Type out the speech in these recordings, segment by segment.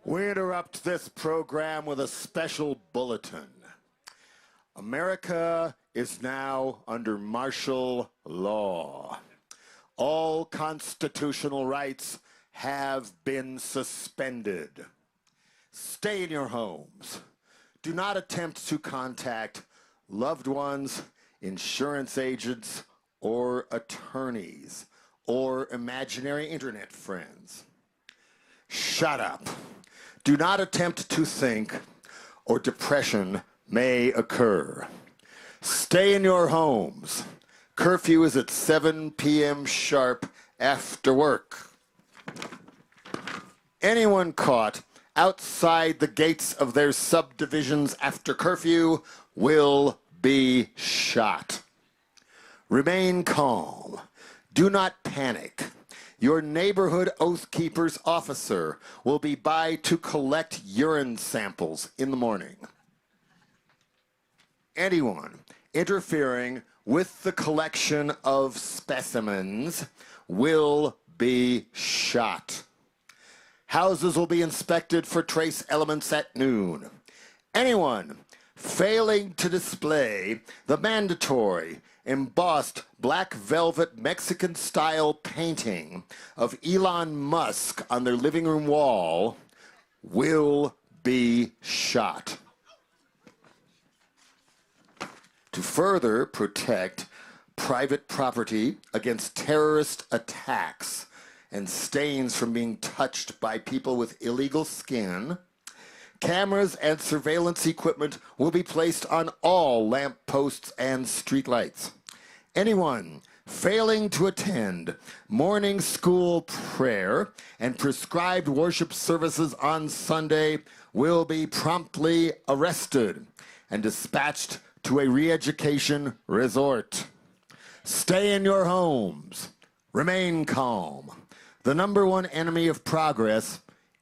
We interrupt this program with a special bulletin. America is now under martial law. All constitutional rights have been suspended. Stay in your homes. Do not attempt to contact loved ones, insurance agents, or attorneys, or imaginary internet friends. Shut up. Do not attempt to think, or depression may occur. Stay in your homes. Curfew is at 7 p.m. sharp after work. Anyone caught outside the gates of their subdivisions after curfew will be shot. Remain calm. Do not panic. Your neighborhood Oath Keepers officer will be by to collect urine samples in the morning. Anyone interfering with the collection of specimens will be shot. Houses will be inspected for trace elements at noon. Anyone failing to display the mandatory embossed black velvet Mexican-style painting of Elon Musk on their living room wall will be shot. To further protect private property against terrorist attacks and stains from being touched by people with illegal skin, cameras and surveillance equipment will be placed on all lamp posts and streetlights. Anyone failing to attend morning school prayer and prescribed worship services on Sunday will be promptly arrested and dispatched to a re-education resort. Stay in your homes. Remain calm. The number one enemy of progress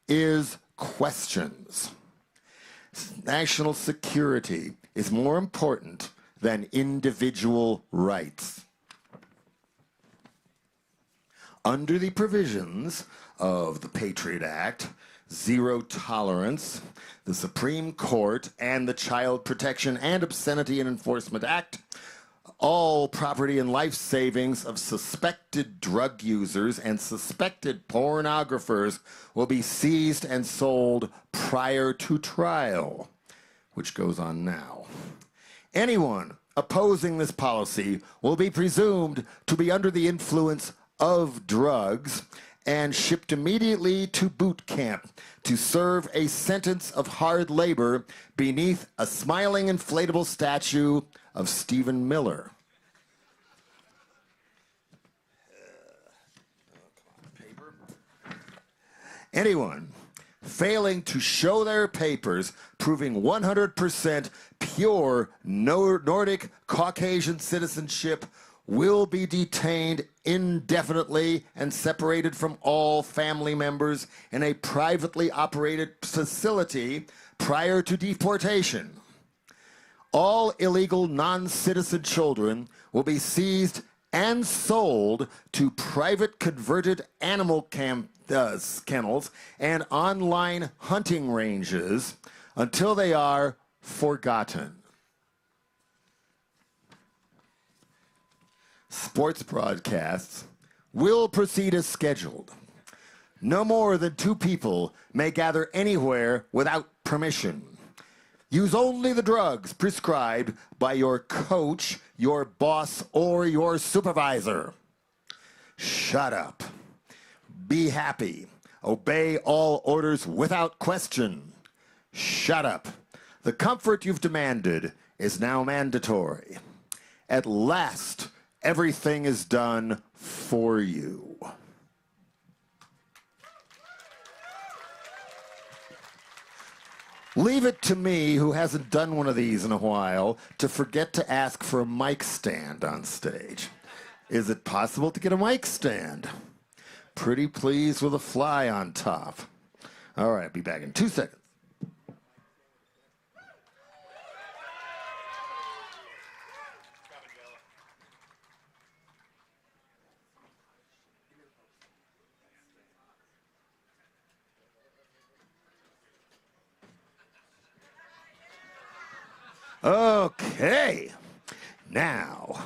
is questions. National security is more important than individual rights. Under the provisions of the Patriot Act, zero tolerance, the Supreme Court, and the Child Protection and Obscenity and Enforcement Act, all property and life savings of suspected drug users and suspected pornographers will be seized and sold prior to trial, which goes on now. Anyone opposing this policy will be presumed to be under the influence of drugs and shipped immediately to boot camp to serve a sentence of hard labor beneath a smiling inflatable statue of Stephen Miller. Anyone failing to show their papers proving 100% pure Nordic Caucasian citizenship will be detained indefinitely and separated from all family members in a privately operated facility prior to deportation. All illegal non-citizen children will be seized and sold to private converted animal kennels and online hunting ranges until they are forgotten. Sports broadcasts will proceed as scheduled. No more than 2 people may gather anywhere without permission. Use only the drugs prescribed by your coach, your boss, or your supervisor. Shut up. Be happy. Obey all orders without question. Shut up. The comfort you've demanded is now mandatory. At last, everything is done for you. Leave it to me, who hasn't done one of these in a while, to forget to ask for a mic stand on stage. Is it possible to get a mic stand? Pretty pleased with a fly on top. All right, be back in 2 seconds. Okay. Now,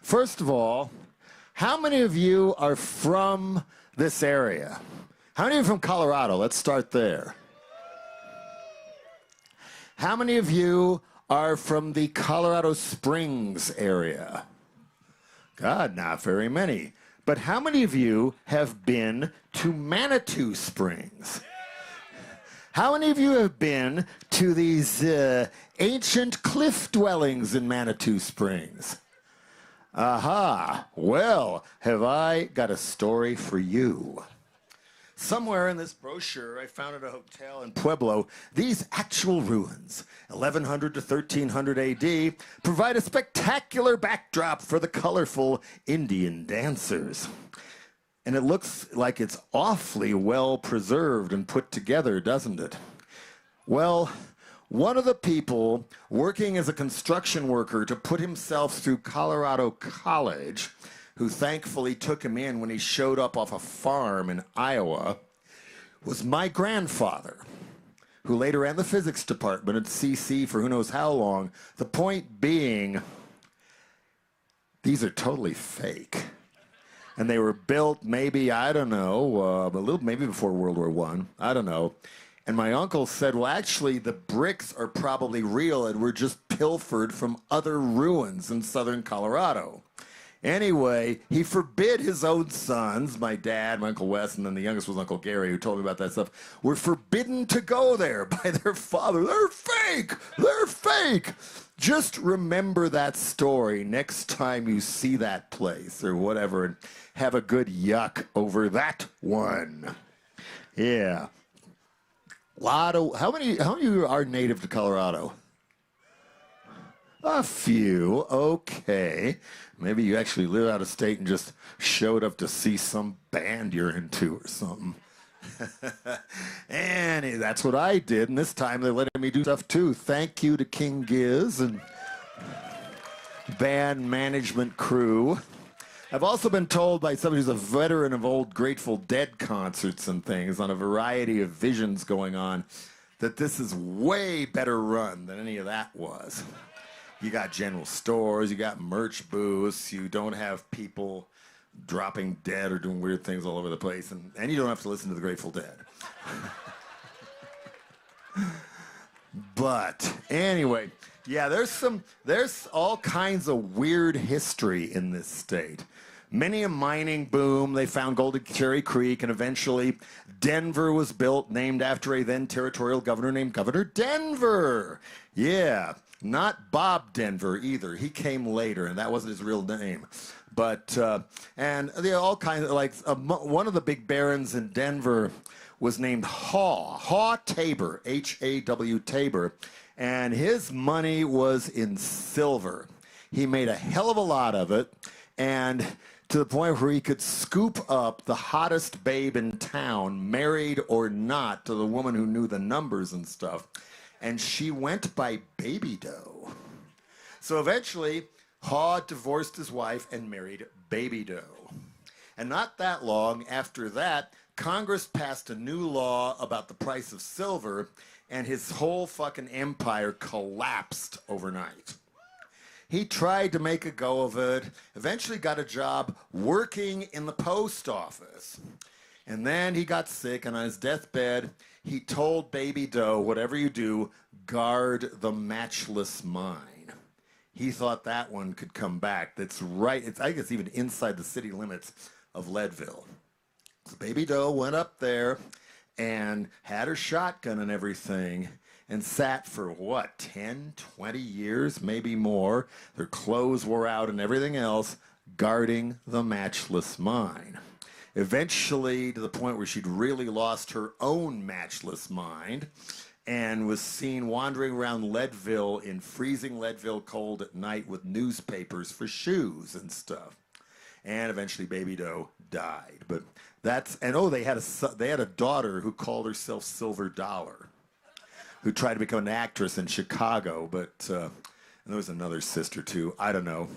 first of all, how many of you are from this area? How many of you are from Colorado? Let's start there. How many of you are from the Colorado Springs area? God, not very many. But how many of you have been to Manitou Springs? How many of you have been to these ancient cliff dwellings in Manitou Springs? Aha. Well, have I got a story for you. Somewhere in this brochure I found at a hotel in Pueblo, these actual ruins, 1100 to 1300 AD, provide a spectacular backdrop for the colorful Indian dancers. And it looks like it's awfully well preserved and put together, doesn't it? Well, one of the people working as a construction worker to put himself through Colorado College, who thankfully took him in when he showed up off a farm in Iowa, was my grandfather, who later ran the physics department at CC for who knows how long. The point being, these are totally fake. And they were built maybe, I don't know, maybe before World War I. I don't know. And my uncle said, well, actually, the bricks are probably real and were just pilfered from other ruins in southern Colorado. Anyway, he forbid his own sons, my dad, my Uncle Wes, and then the youngest was Uncle Gary, who told me about that stuff, were forbidden to go there by their father. They're fake! They're fake! Just remember that story next time you see that place or whatever, and have a good yuck over that one. Yeah. How many of you are native to Colorado? A few, okay. Maybe you actually live out of state and just showed up to see some band you're into or something. And that's what I did, and this time they're letting me do stuff too. Thank you to King Giz and band management crew. I've also been told by somebody who's a veteran of old Grateful Dead concerts and things on a variety of visions going on that this is way better run than any of that was. You got general stores, you got merch booths, you don't have people dropping dead or doing weird things all over the place, and you don't have to listen to the Grateful Dead. But anyway, yeah, there's all kinds of weird history in this state. Many a mining boom, they found Golden Cherry Creek, and eventually Denver was built, named after a then territorial governor named Governor Denver. Yeah. Not Bob Denver either. He came later, and that wasn't his real name. But, and there are all kinds of, like, one of the big barons in Denver was named Haw Tabor, H-A-W Tabor, and his money was in silver. He made a hell of a lot of it, and to the point where he could scoop up the hottest babe in town, married or not, to the woman who knew the numbers and stuff. And she went by Baby Doe. So eventually, Haw divorced his wife and married Baby Doe. And not that long after that, Congress passed a new law about the price of silver, and his whole fucking empire collapsed overnight. He tried to make a go of it, eventually got a job working in the post office. And then he got sick, and on his deathbed, he told Baby Doe, whatever you do, guard the matchless mine. He thought that one could come back. That's right. I think it's even inside the city limits of Leadville. So Baby Doe went up there and had her shotgun and everything and sat for, what, 10, 20 years, maybe more. Their clothes wore out and everything else, guarding the matchless mine. Eventually, to the point where she'd really lost her own matchless mind and was seen wandering around Leadville in freezing Leadville cold at night with newspapers for shoes and stuff. And eventually Baby Doe died. But that's, and oh, they had a daughter who called herself Silver Dollar, who tried to become an actress in Chicago, but and there was another sister too, I don't know.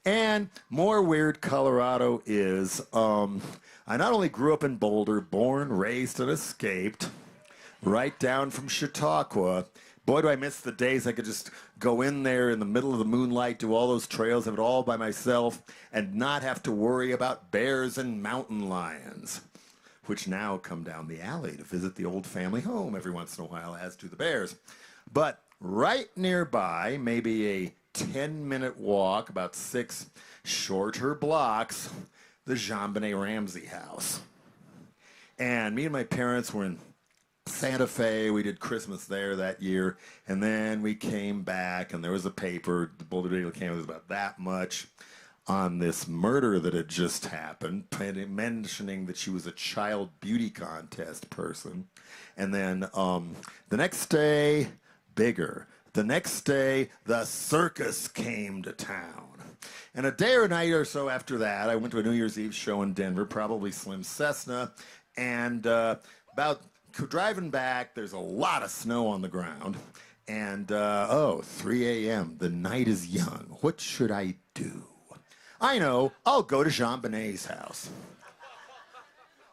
And more weird Colorado is, I not only grew up in Boulder, born, raised, and escaped, right down from Chautauqua. Boy, do I miss the days I could just go in there in the middle of the moonlight, do all those trails, have it all by myself, and not have to worry about bears and mountain lions, which now come down the alley to visit the old family home every once in a while, as do the bears. But right nearby, maybe a 10-minute walk, about 6 shorter blocks, the Jean-Benet Ramsey house. And me and my parents were in Santa Fe. We did Christmas there that year, and then we came back, and there was a paper. The Boulder Daily came. It was about that much on this murder that had just happened, mentioning that she was a child beauty contest person. And then the next day, bigger. The next day, the circus came to town. And a day or a night or so after that, I went to a New Year's Eve show in Denver, probably Slim Cessna, and about driving back, there's a lot of snow on the ground. And, 3 a.m., the night is young. What should I do? I know, I'll go to Jean-Benet's house.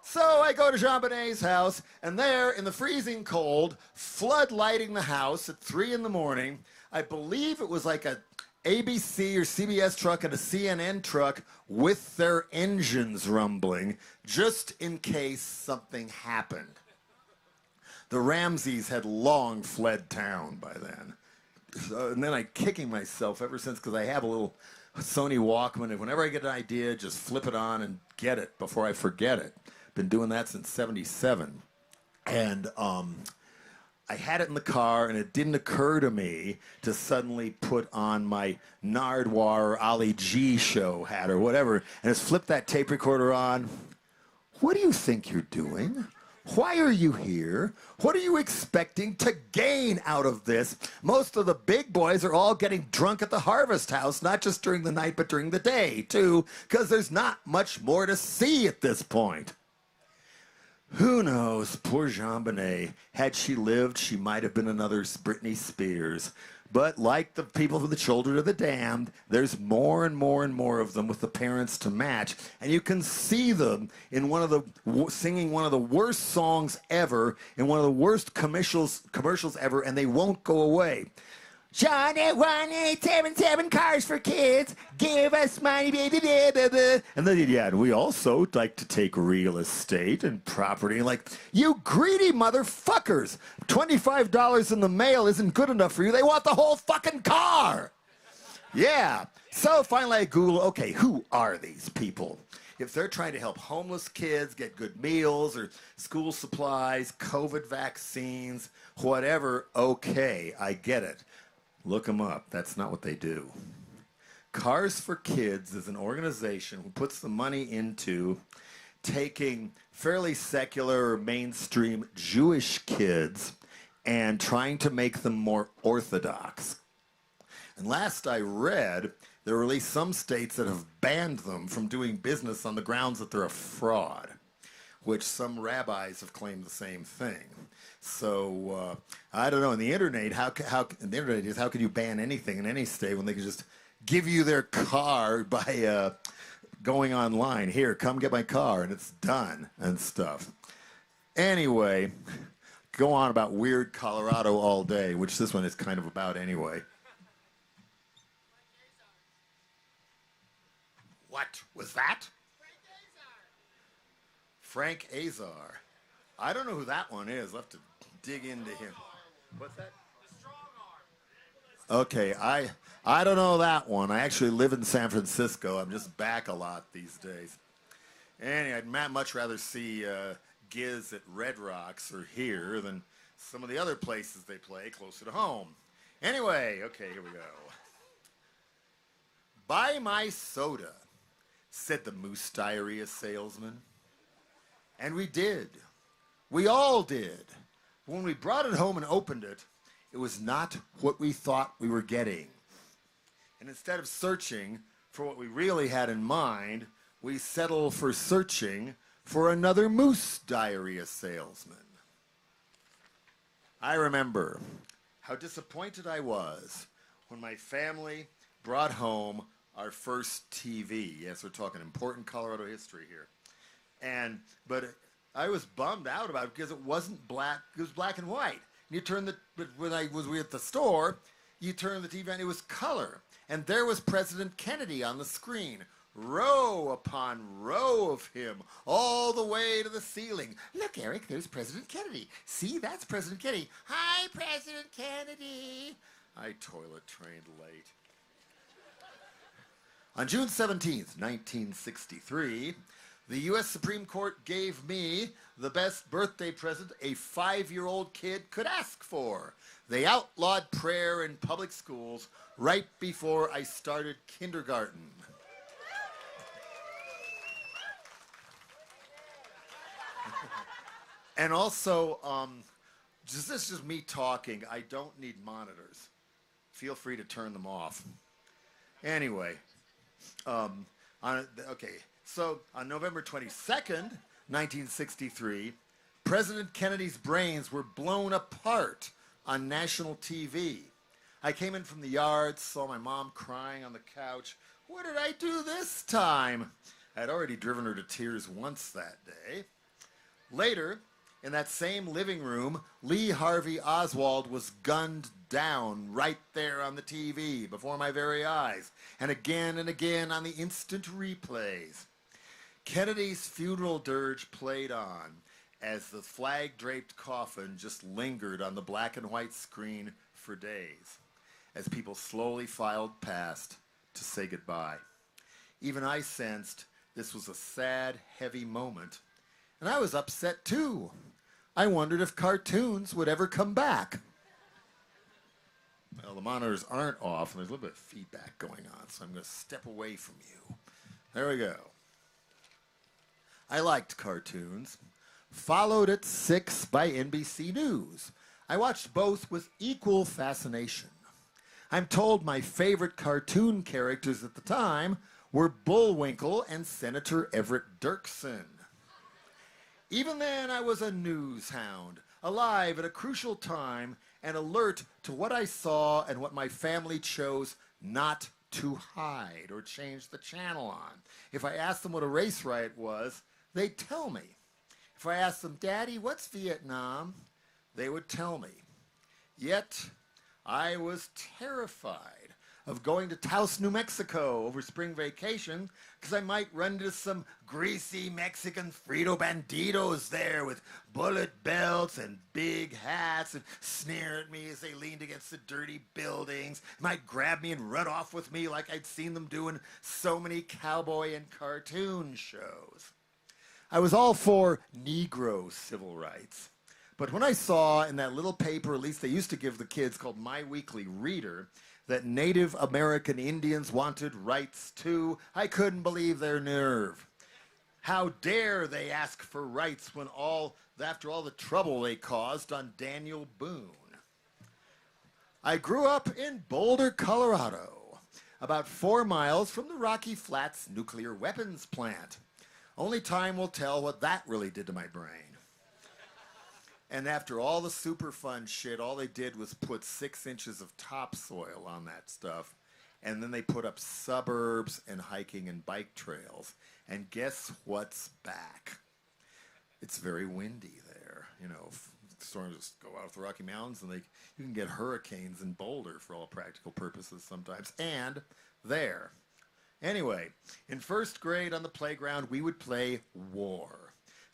So I go to Jean-Benet's house, and there, in the freezing cold, floodlighting the house at 3 in the morning, I believe it was like a ABC or CBS truck and a CNN truck with their engines rumbling, just in case something happened. The Ramseys had long fled town by then. And then I'm kicking myself ever since, because I have a little Sony Walkman, and whenever I get an idea, just flip it on and get it before I forget it. Been doing that since '77. And I had it in the car, and it didn't occur to me to suddenly put on my Nardwuar or Ali G show hat or whatever, and just flip that tape recorder on. What do you think you're doing? Why are you here? What are you expecting to gain out of this? Most of the big boys are all getting drunk at the Harvest House, not just during the night, but during the day, too, because there's not much more to see at this point. Who knows? Poor Jean-Benet. Had she lived, she might have been another Britney Spears. But like the people from the Children of the Damned, there's more and more and more of them with the parents to match. And you can see them in singing one of the worst songs ever, in one of the worst commercials ever, and they won't go away. Johnny, 1877 cars for kids. Give us money, baby. And then, and we also like to take real estate and property. Like, you greedy motherfuckers. $25 in the mail isn't good enough for you. They want the whole fucking car. Yeah. So finally I Google, okay, who are these people? If they're trying to help homeless kids get good meals or school supplies, COVID vaccines, whatever, okay, I get it. Look them up. That's not what they do. Cars for Kids is an organization who puts the money into taking fairly secular or mainstream Jewish kids and trying to make them more orthodox. And last I read, there are at least some states that have banned them from doing business on the grounds that they're a fraud, which some rabbis have claimed the same thing. So I don't know. In the internet, how can you ban anything in any state when they can just give you their car by going online? Here, come get my car, and it's done and stuff. Anyway, go on about weird Colorado all day, which this one is kind of about anyway. What was that? Frank Azar. I don't know who that one is. I'll have to dig into him. What's that? Okay, I don't know that one. I actually live in San Francisco. I'm just back a lot these days. Anyway, I'd much rather see Giz at Red Rocks or here than some of the other places they play closer to home. Anyway, okay, here we go. Buy my soda, said the Moose Diarrhea salesman. And we did. We all did. When we brought it home and opened it, it was not what we thought we were getting. And instead of searching for what we really had in mind, we settled for searching for another Moose Diarrhea salesman. I remember how disappointed I was when my family brought home our first TV. Yes, we're talking important Colorado history here. But I was bummed out about it because it wasn't black. It was black and white. You turn but when we were at the store, you turn the TV on, it was color. And there was President Kennedy on the screen. Row upon row of him, all the way to the ceiling. Look, Eric, there's President Kennedy. See, that's President Kennedy. Hi, President Kennedy. I toilet trained late. On June 17th, 1963, the U.S. Supreme Court gave me the best birthday present a 5-year-old kid could ask for. They outlawed prayer in public schools right before I started kindergarten. And also, this is just me talking. I don't need monitors. Feel free to turn them off. Anyway, so on November 22nd, 1963, President Kennedy's brains were blown apart on national TV. I came in from the yard, saw my mom crying on the couch. What did I do this time? I had already driven her to tears once that day. Later, in that same living room, Lee Harvey Oswald was gunned down right there on the TV before my very eyes, and again on the instant replays. Kennedy's funeral dirge played on as the flag-draped coffin just lingered on the black and white screen for days, as people slowly filed past to say goodbye. Even I sensed this was a sad, heavy moment, and I was upset too. I wondered if cartoons would ever come back. Well, the monitors aren't off, and there's a little bit of feedback going on, so I'm going to step away from you. There we go. I liked cartoons. Followed at 6 by NBC News. I watched both with equal fascination. I'm told my favorite cartoon characters at the time were Bullwinkle and Senator Everett Dirksen. Even then, I was a news hound, alive at a crucial time and alert to what I saw and what my family chose not to hide or change the channel on. If I asked them what a race riot was, they'd tell me. If I asked them, Daddy, what's Vietnam? They would tell me. Yet, I was terrified of going to Taos, New Mexico over spring vacation because I might run into some greasy Mexican Frito Banditos there with bullet belts and big hats and sneer at me as they leaned against the dirty buildings, might grab me and run off with me like I'd seen them do in so many cowboy and cartoon shows. I was all for Negro civil rights. But when I saw in that little paper, at least they used to give the kids, called My Weekly Reader, that Native American Indians wanted rights too, I couldn't believe their nerve. How dare they ask for rights when after all the trouble they caused on Daniel Boone. I grew up in Boulder, Colorado, about 4 miles from the Rocky Flats nuclear weapons plant. Only time will tell what that really did to my brain. And after all the super fun shit, all they did was put 6 inches of topsoil on that stuff. And then they put up suburbs and hiking and bike trails. And guess what's back? It's very windy there. You know, storms just go out of the Rocky Mountains and you can get hurricanes in Boulder for all practical purposes sometimes. And there. Anyway, in first grade on the playground, we would play war.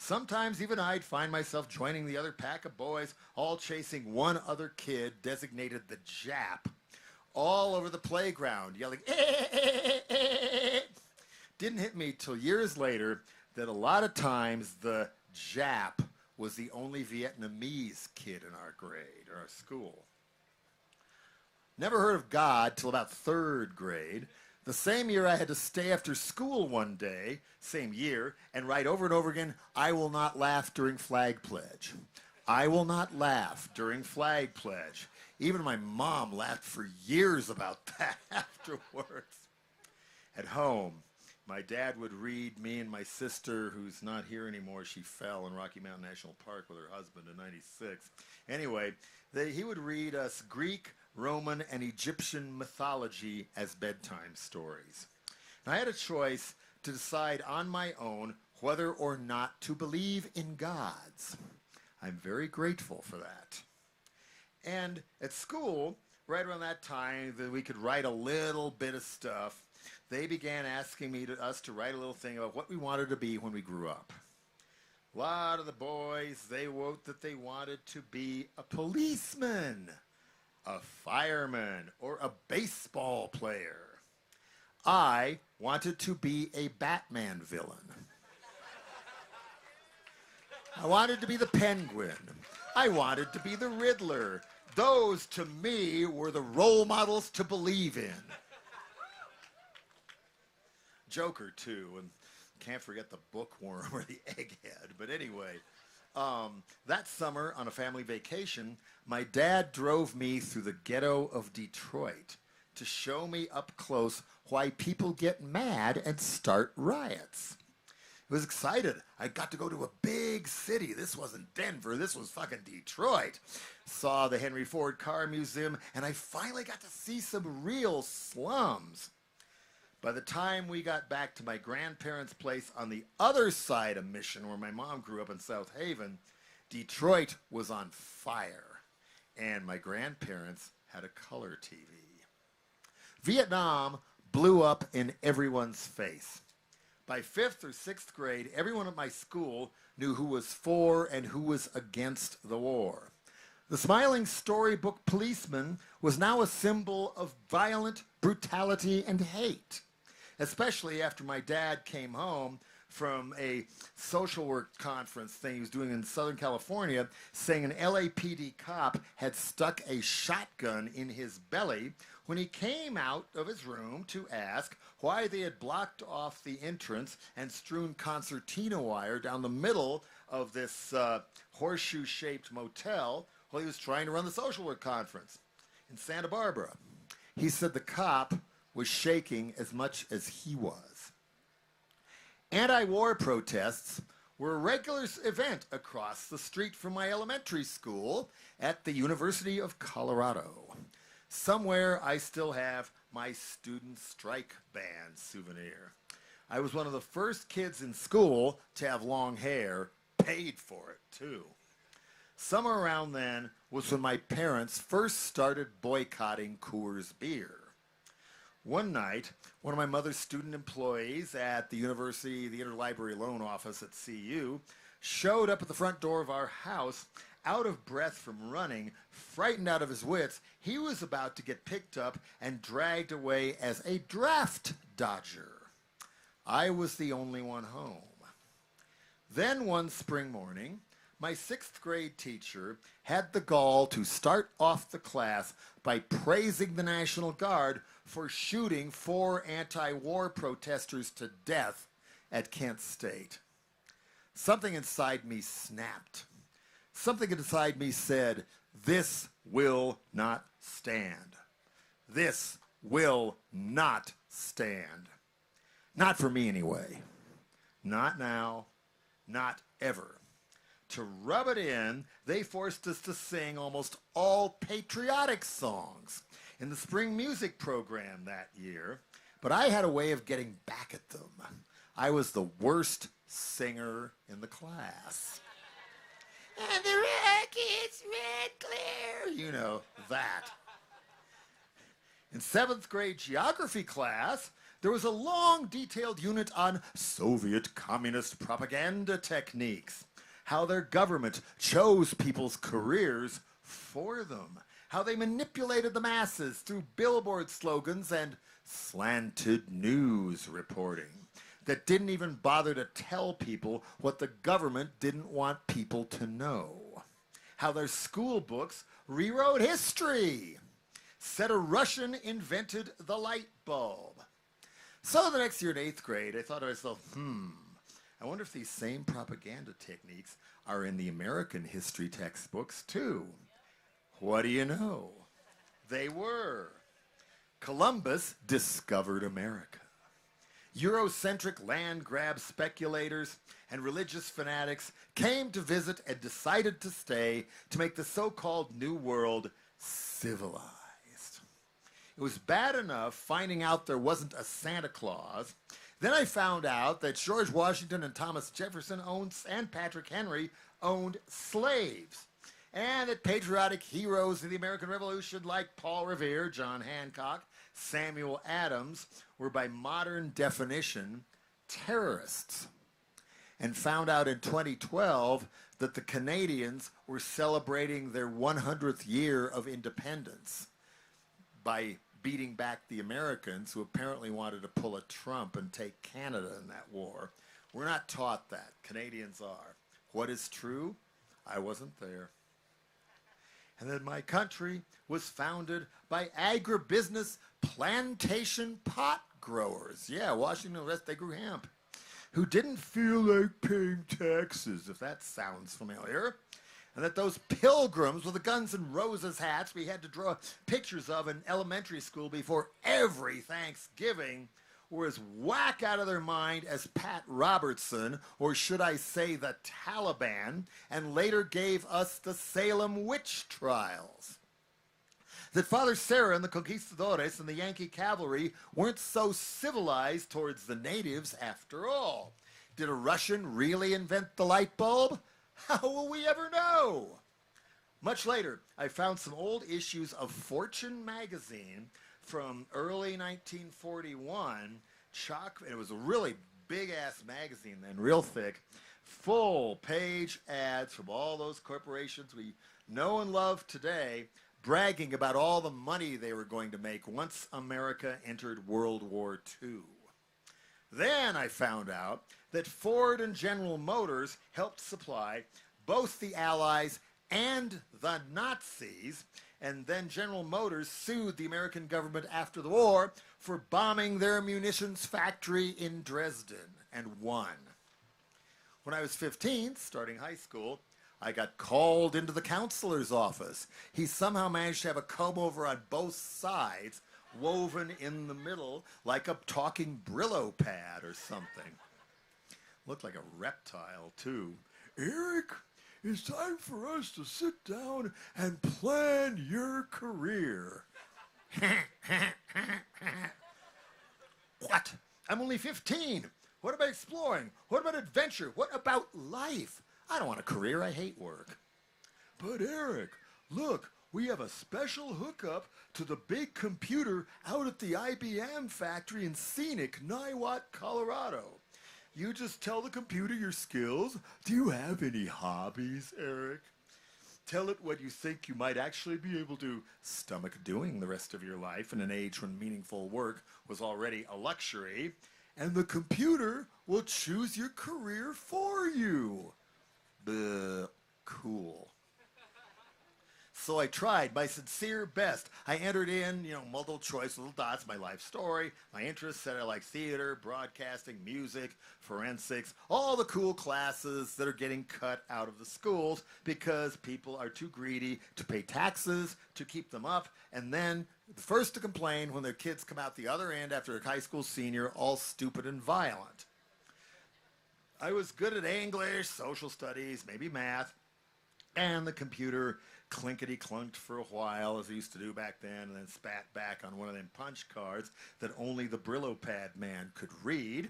Sometimes even I'd find myself joining the other pack of boys, all chasing one other kid designated the Jap, all over the playground, yelling, eh, eh, eh, eh. Didn't hit me till years later that a lot of times the Jap was the only Vietnamese kid in our grade, or our school. Never heard of God till about 3rd grade. The same year I had to stay after school one day, same year, and write over and over again, I will not laugh during flag pledge. I will not laugh during flag pledge. Even my mom laughed for years about that afterwards. At home, my dad would read me and my sister, who's not here anymore, she fell in Rocky Mountain National Park with her husband in '96. Anyway, he would read us Greek, Roman, and Egyptian mythology as bedtime stories. And I had a choice to decide on my own whether or not to believe in gods. I'm very grateful for that. And at school, right around that time that we could write a little bit of stuff, they began asking us to write a little thing about what we wanted to be when we grew up. A lot of the boys, they wrote that they wanted to be a policeman, a fireman, or a baseball player. I wanted to be a Batman villain. I wanted to be the Penguin. I wanted to be the Riddler. Those, to me, were the role models to believe in. Joker, too, and can't forget the bookworm or the egghead. But anyway, that summer on a family vacation, my dad drove me through the ghetto of Detroit to show me up close why people get mad and start riots. I was excited. I got to go to a big city. This wasn't Denver. This was fucking Detroit. Saw the Henry Ford Car Museum, and I finally got to see some real slums. By the time we got back to my grandparents' place on the other side of Mission, where my mom grew up in South Haven, Detroit was on fire, and my grandparents had a color TV. Vietnam blew up in everyone's face. By 5th or 6th grade, everyone at my school knew who was for and who was against the war. The smiling storybook policeman was now a symbol of violent brutality and hate, especially after my dad came home from a social work conference thing he was doing in Southern California, saying an LAPD cop had stuck a shotgun in his belly when he came out of his room to ask why they had blocked off the entrance and strewn concertina wire down the middle of this horseshoe-shaped motel while he was trying to run the social work conference in Santa Barbara. He said the cop was shaking as much as he was. Anti-war protests were a regular event across the street from my elementary school at the University of Colorado. Somewhere I still have my student strike band souvenir. I was one of the first kids in school to have long hair, paid for it too. Somewhere around then was when my parents first started boycotting Coors beer. One night, one of my mother's student employees at the university, the interlibrary loan office at CU, showed up at the front door of our house, out of breath from running, frightened out of his wits. He was about to get picked up and dragged away as a draft dodger. I was the only one home. Then one spring morning, my 6th grade teacher had the gall to start off the class by praising the National Guard for shooting 4 anti-war protesters to death at Kent State. Something inside me snapped. Something inside me said, "This will not stand. This will not stand." Not for me anyway. Not now. Not ever. To rub it in, they forced us to sing almost all patriotic songs in the spring music program that year, but I had a way of getting back at them. I was the worst singer in the class. And the rocket's red glare, you know, that. In 7th grade geography class, there was a long, detailed unit on Soviet communist propaganda techniques, how their government chose people's careers for them, how they manipulated the masses through billboard slogans and slanted news reporting that didn't even bother to tell people what the government didn't want people to know, how their school books rewrote history, said a Russian invented the light bulb. So the next year in 8th grade, I thought to myself, I wonder if these same propaganda techniques are in the American history textbooks too. What do you know? They were. Columbus discovered America. Eurocentric land grab speculators and religious fanatics came to visit and decided to stay to make the so-called New World civilized. It was bad enough finding out there wasn't a Santa Claus Then I found out that George Washington and Thomas Jefferson and Patrick Henry owned slaves. And that patriotic heroes of the American Revolution like Paul Revere, John Hancock, Samuel Adams were by modern definition terrorists. And found out in 2012 that the Canadians were celebrating their 100th year of independence by beating back the Americans, who apparently wanted to pull a Trump and take Canada in that war. We're not taught that. Canadians are. What is true? I wasn't there. And then my country was founded by agribusiness plantation pot growers. Yeah, Washington and the rest, they grew hemp. Who didn't feel like paying taxes, if that sounds familiar. And that those pilgrims with the Guns N' Roses hats we had to draw pictures of in elementary school before every Thanksgiving were as whack out of their mind as Pat Robertson, or should I say the Taliban, and later gave us the Salem witch trials. That Father Sarah and the Conquistadores and the Yankee cavalry weren't so civilized towards the natives after all. Did a Russian really invent the light bulb? How will we ever know? Much later, I found some old issues of Fortune magazine from early 1941. It was a really big-ass magazine then, real thick, full-page ads from all those corporations we know and love today, bragging about all the money they were going to make once America entered World War II. Then I found out that Ford and General Motors helped supply both the Allies and the Nazis, and then General Motors sued the American government after the war for bombing their munitions factory in Dresden, and won. When I was 15, starting high school, I got called into the counselor's office. He somehow managed to have a comb-over on both sides, woven in the middle like a talking Brillo pad or something. Looked like a reptile, too. Eric, it's time for us to sit down and plan your career. What? I'm only 15. What about exploring? What about adventure? What about life? I don't want a career. I hate work. But Eric, look, we have a special hookup to the big computer out at the IBM factory in scenic Niwot, Colorado. You just tell the computer your skills. Do you have any hobbies, Eric? Tell it what you think you might actually be able to stomach doing the rest of your life in an age when meaningful work was already a luxury, and the computer will choose your career for you. Cool. So I tried my sincere best. I entered in, multiple choice, little dots, my life story, my interests, said I like theater, broadcasting, music, forensics, all the cool classes that are getting cut out of the schools because people are too greedy to pay taxes to keep them up, and then the first to complain when their kids come out the other end after a high school senior, all stupid and violent. I was good at English, social studies, maybe math, and the computer clinkety-clunked for a while, as I used to do back then, and then spat back on one of them punch cards that only the Brillo pad man could read,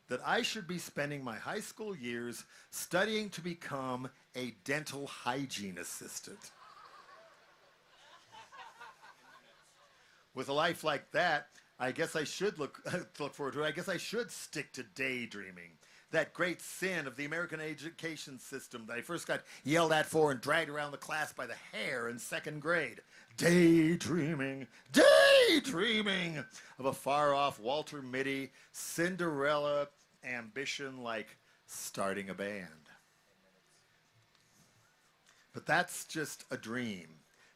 that I should be spending my high school years studying to become a dental hygiene assistant. With a life like that, I guess I should look forward to it. I guess I should stick to daydreaming. That great sin of the American education system that I first got yelled at for and dragged around the class by the hair in second grade. Daydreaming of a far-off Walter Mitty, Cinderella ambition like starting a band. But that's just a dream,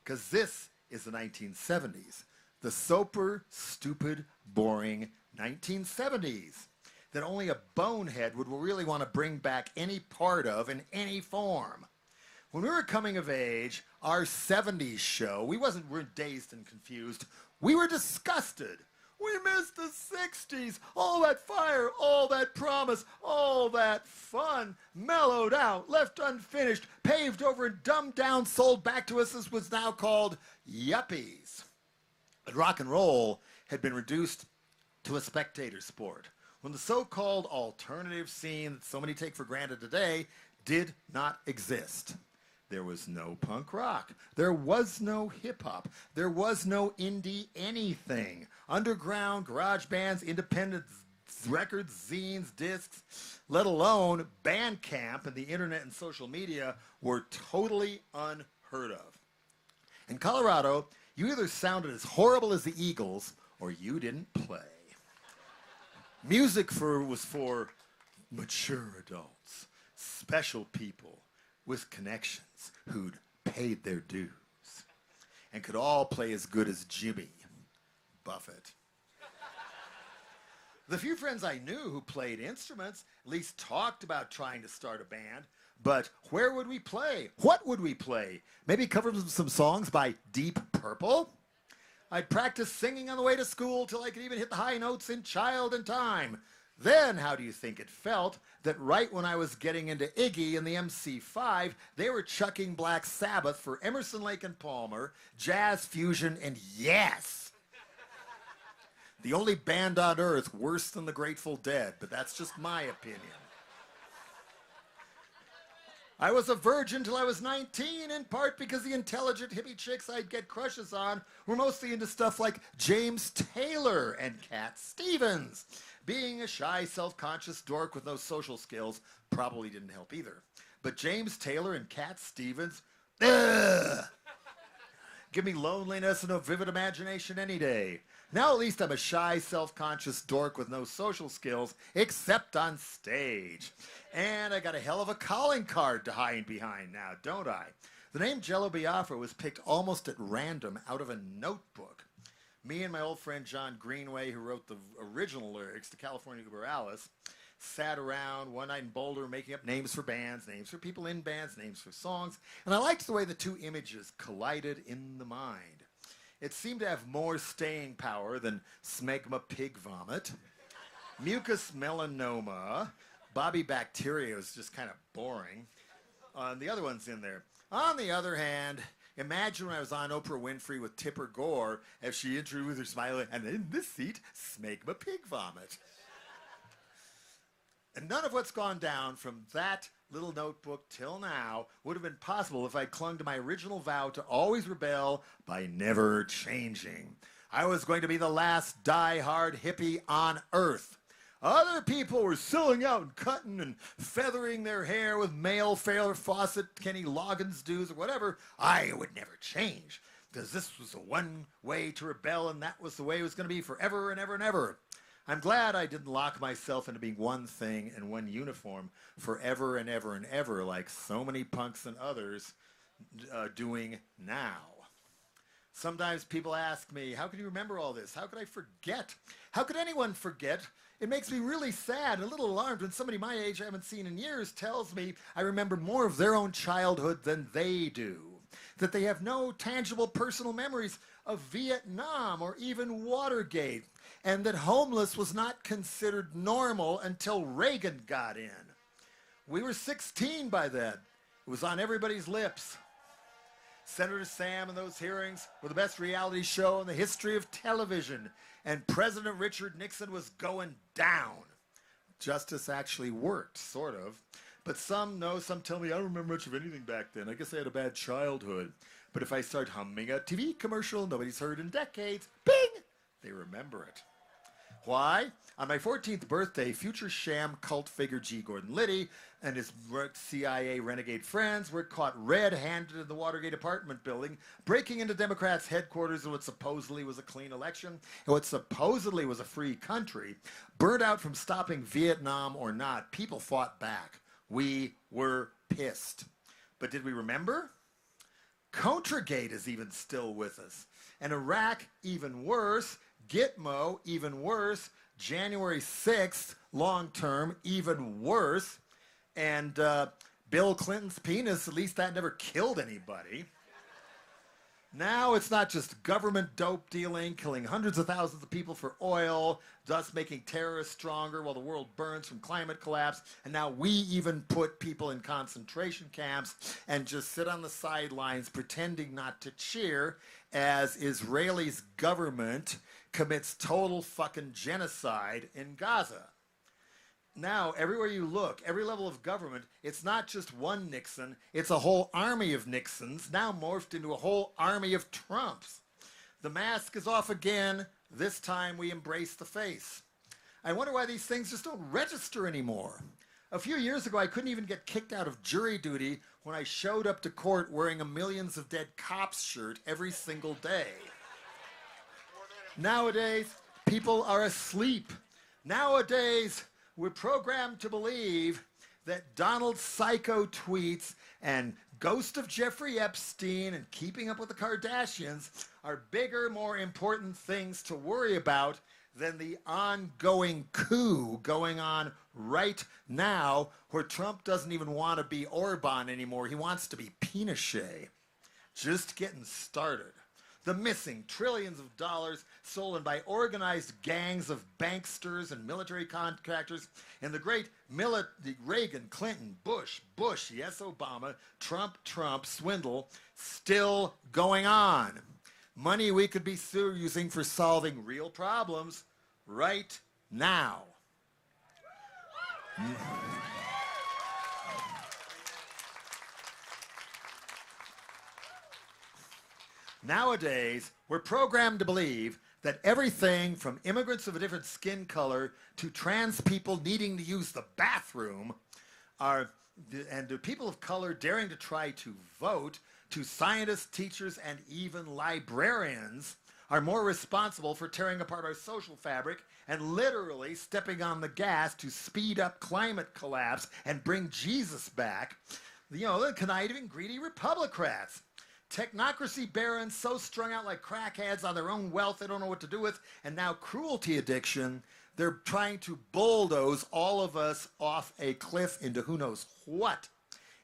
because this is the 1970s. The super, stupid, boring 1970s. That only a bonehead would really want to bring back any part of in any form. When we were coming of age, our 70s show, we weren't dazed and confused. We were disgusted. We missed the 60s. All that fire, all that promise, all that fun, mellowed out, left unfinished, paved over and dumbed down, sold back to us as was now called yuppies. But rock and roll had been reduced to a spectator sport. when the so-called alternative scene that so many take for granted today did not exist. There was no punk rock. There was no hip-hop. There was no indie anything. Underground, garage bands, independent records, zines, discs, let alone Bandcamp and the internet and social media were totally unheard of. In Colorado, you either sounded as horrible as the Eagles or you didn't play. Music was for mature adults, special people with connections who'd paid their dues and could all play as good as Jimmy Buffett. The few friends I knew who played instruments at least talked about trying to start a band, but where would we play? What would we play? Maybe cover some songs by Deep Purple? I'd practice singing on the way to school till I could even hit the high notes in Child in Time. Then, how do you think it felt that right when I was getting into Iggy and the MC5, they were chucking Black Sabbath for Emerson, Lake and Palmer, jazz fusion, and yes! The only band on earth worse than the Grateful Dead, but that's just my opinion. I was a virgin till I was 19, in part because the intelligent hippie chicks I'd get crushes on were mostly into stuff like James Taylor and Cat Stevens. Being a shy, self-conscious dork with no social skills probably didn't help either. But James Taylor and Cat Stevens, ugh! Give me loneliness and a vivid imagination any day. Now at least I'm a shy, self-conscious dork with no social skills, except on stage. And I got a hell of a calling card to hide behind now, don't I? The name Jello Biafra was picked almost at random out of a notebook. Me and my old friend John Greenway, who wrote the original lyrics to California Uber Alice, sat around one night in Boulder making up names for bands, names for people in bands, names for songs, and I liked the way the two images collided in the mind. It seemed to have more staying power than smegma pig vomit. Mucus melanoma, Bobby bacteria was just kind of boring. The other one's in there. On the other hand, imagine when I was on Oprah Winfrey with Tipper Gore as she introduced with her smile, and in this seat, smegma pig vomit. And none of what's gone down from that little notebook till now would have been possible if I'd clung to my original vow to always rebel by never changing. I was going to be the last die-hard hippie on earth. Other people were selling out and cutting and feathering their hair with male Farrah Fawcett, Kenny Loggins dues, or whatever. I would never change, because this was the one way to rebel, and that was the way it was going to be forever and ever and ever. I'm glad I didn't lock myself into being one thing and one uniform forever and ever and ever, like so many punks and others doing now. Sometimes people ask me, how can you remember all this? How could I forget? How could anyone forget? It makes me really sad and a little alarmed when somebody my age I haven't seen in years tells me I remember more of their own childhood than they do. That they have no tangible personal memories of Vietnam or even Watergate, and that homeless was not considered normal until Reagan got in. We were 16 by then. It was on everybody's lips. Senator Sam and those hearings were the best reality show in the history of television, and President Richard Nixon was going down. Justice actually worked, sort of. But some know, some tell me I don't remember much of anything back then. I guess I had a bad childhood. But if I start humming a TV commercial nobody's heard in decades, bing, they remember it. Why? On my 14th birthday, future sham cult figure G. Gordon Liddy and his CIA renegade friends were caught red-handed in the Watergate apartment building, breaking into Democrats' headquarters in what supposedly was a clean election, and what supposedly was a free country. Burned out from stopping Vietnam or not, people fought back. We were pissed. But did we remember? Contragate is even still with us. And Iraq, even worse. Gitmo, even worse. January 6th, long term, even worse. And Bill Clinton's penis, at least that never killed anybody. Now it's not just government dope dealing, killing hundreds of thousands of people for oil, thus making terrorists stronger while the world burns from climate collapse. And now we even put people in concentration camps and just sit on the sidelines pretending not to cheer as Israeli's government commits total fucking genocide in Gaza. Now, everywhere you look, every level of government, it's not just one Nixon, it's a whole army of Nixons, now morphed into a whole army of Trumps. The mask is off again. This time we embrace the face. I wonder why these things just don't register anymore. A few years ago, I couldn't even get kicked out of jury duty when I showed up to court wearing a Millions of Dead Cops shirt every single day. Nowadays, people are asleep. Nowadays, we're programmed to believe that Donald's psycho tweets and Ghost of Jeffrey Epstein and Keeping Up with the Kardashians are bigger, more important things to worry about than the ongoing coup going on right now, where Trump doesn't even want to be Orban anymore. He wants to be Pinochet. Just getting started. The missing trillions of dollars stolen by organized gangs of banksters and military contractors in the great Reagan, Clinton, Bush, yes, Obama, Trump swindle still going on. Money we could be using for solving real problems right now. Nowadays, we're programmed to believe that everything from immigrants of a different skin color to trans people needing to use the bathroom and to people of color daring to try to vote, to scientists, teachers, and even librarians are more responsible for tearing apart our social fabric and literally stepping on the gas to speed up climate collapse and bring Jesus back. The conniving, greedy Republicrats. Technocracy barons so strung out like crackheads on their own wealth they don't know what to do with, and now cruelty addiction. They're trying to bulldoze all of us off a cliff into who knows what.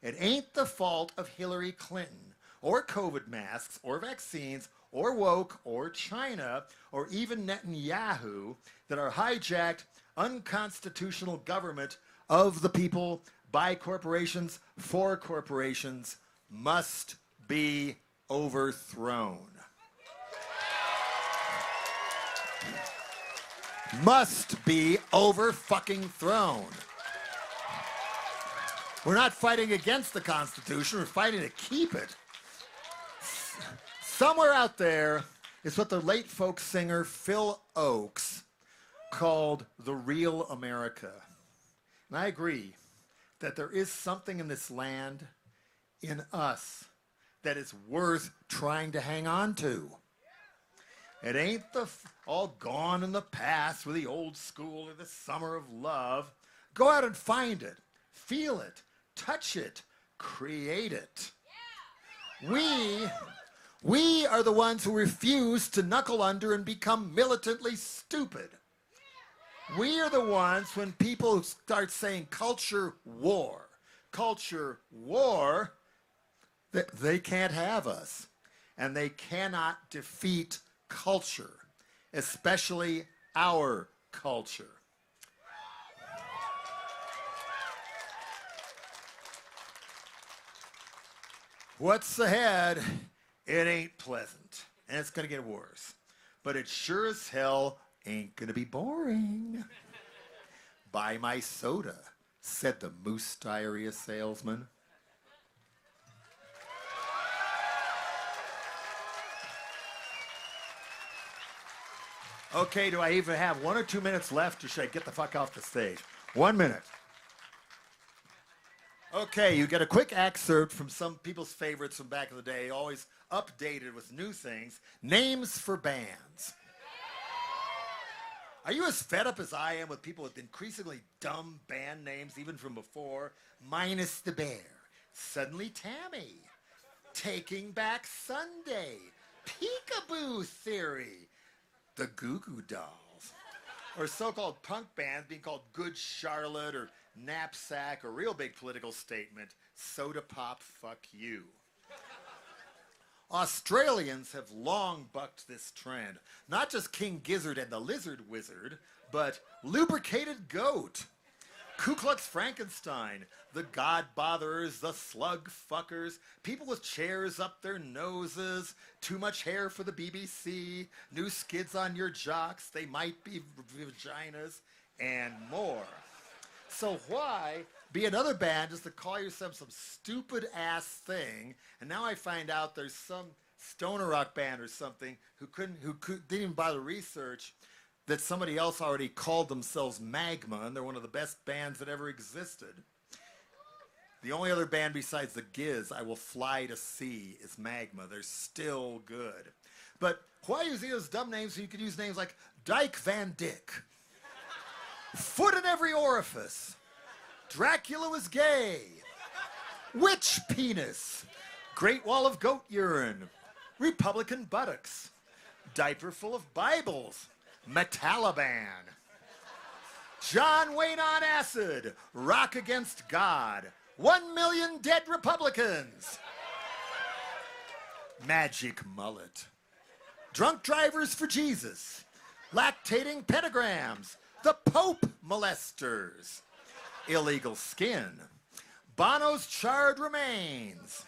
It ain't the fault of Hillary Clinton, or COVID masks, or vaccines, or woke, or China, or even Netanyahu that our hijacked, unconstitutional government of the people, by corporations, for corporations, must be overthrown. Must be over-fucking-thrown. We're not fighting against the Constitution, we're fighting to keep it. Somewhere out there is what the late folk singer Phil Oakes called the real America. And I agree that there is something in this land, in us, that is worth trying to hang on to. It ain't all gone in the past with the old school or the summer of love. Go out and find it, feel it, touch it, create it. Yeah. We are the ones who refuse to knuckle under and become militantly stupid. We are the ones, when people start saying culture war, that they can't have us, and they cannot defeat culture, especially our culture. What's ahead? It ain't pleasant, and it's gonna get worse, but it sure as hell ain't gonna be boring. Buy my soda, said the Moose Diarrhea salesman. Okay, do I even have 1 or 2 minutes left, or should I get the fuck off the stage? 1 minute. Okay, you get a quick excerpt from some people's favorites from back in the day, always updated with new things. Names for bands. Are you as fed up as I am with people with increasingly dumb band names, even from before? Minus the Bear, Suddenly Tammy, Taking Back Sunday, Peekaboo Theory, the Goo Goo Dolls, or so-called punk bands being called Good Charlotte or Knapsack, or real big political statement, Soda Pop Fuck You. Australians have long bucked this trend. Not just King Gizzard and the Lizard Wizard, but Lubricated Goat, Ku Klux Frankenstein, the God Botherers, the Slug Fuckers, people with chairs up their noses, too much hair for the BBC, new skids on your jocks, they might be vaginas, and more. So why be another band just to call yourself some stupid ass thing? And now I find out there's some stoner rock band or something who didn't even bother research that somebody else already called themselves Magma, and they're one of the best bands that ever existed. The only other band besides the Giz I will fly to see is Magma. They're still good. But why use those dumb names when you could use names like Dyke Van Dyck, Foot in Every Orifice, Dracula Was Gay, Witch Penis, Great Wall of Goat Urine, Republican Buttocks, Diaper Full of Bibles, Metalaban, John Wayne on Acid, Rock Against God, 1 Million Dead Republicans, Magic Mullet, Drunk Drivers for Jesus, Lactating Pentagrams, The Pope Molesters, Illegal Skin, Bono's Charred Remains,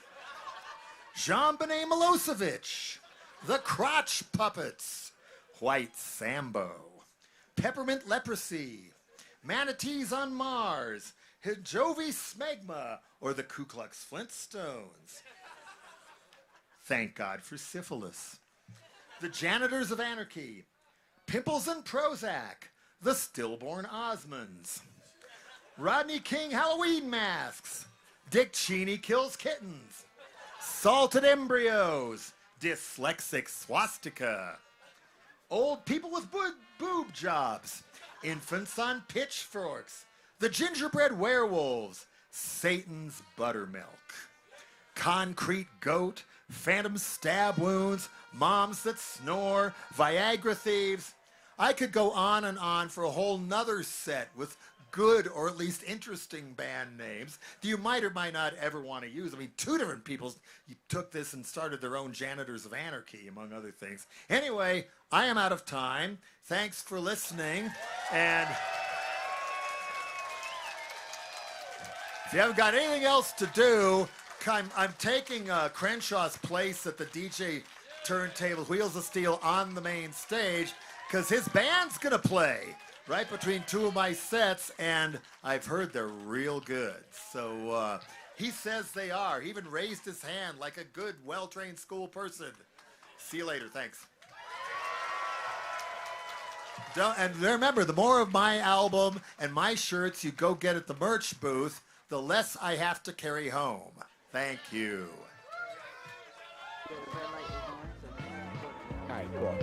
Jean-Benet Milosevic, The Crotch Puppets, White Sambo, Peppermint Leprosy, Manatees on Mars, Hijovi Smegma, or the Ku Klux Flintstones. Thank God for syphilis. The Janitors of Anarchy, Pimples and Prozac, the Stillborn Osmonds, Rodney King Halloween Masks, Dick Cheney Kills Kittens, Salted Embryos, Dyslexic Swastika, Old People with Boob Jobs, Infants on Pitchforks, The Gingerbread Werewolves, Satan's Buttermilk, Concrete Goat, Phantom Stab Wounds, Moms That Snore, Viagra Thieves. I could go on and on for a whole nother set with good or at least interesting band names that you might or might not ever want to use. I mean, two different people took this and started their own Janitors of Anarchy, among other things. Anyway, I am out of time. Thanks for listening. And if you haven't got anything else to do, I'm taking Crenshaw's place at the DJ turntable, Wheels of Steel, on the main stage, because his band's going to play right between two of my sets, and I've heard they're real good. So he says they are. He even raised his hand like a good, well-trained school person. See you later. Thanks. And remember, the more of my album and my shirts you go get at the merch booth, the less I have to carry home. Thank you. All right, cool.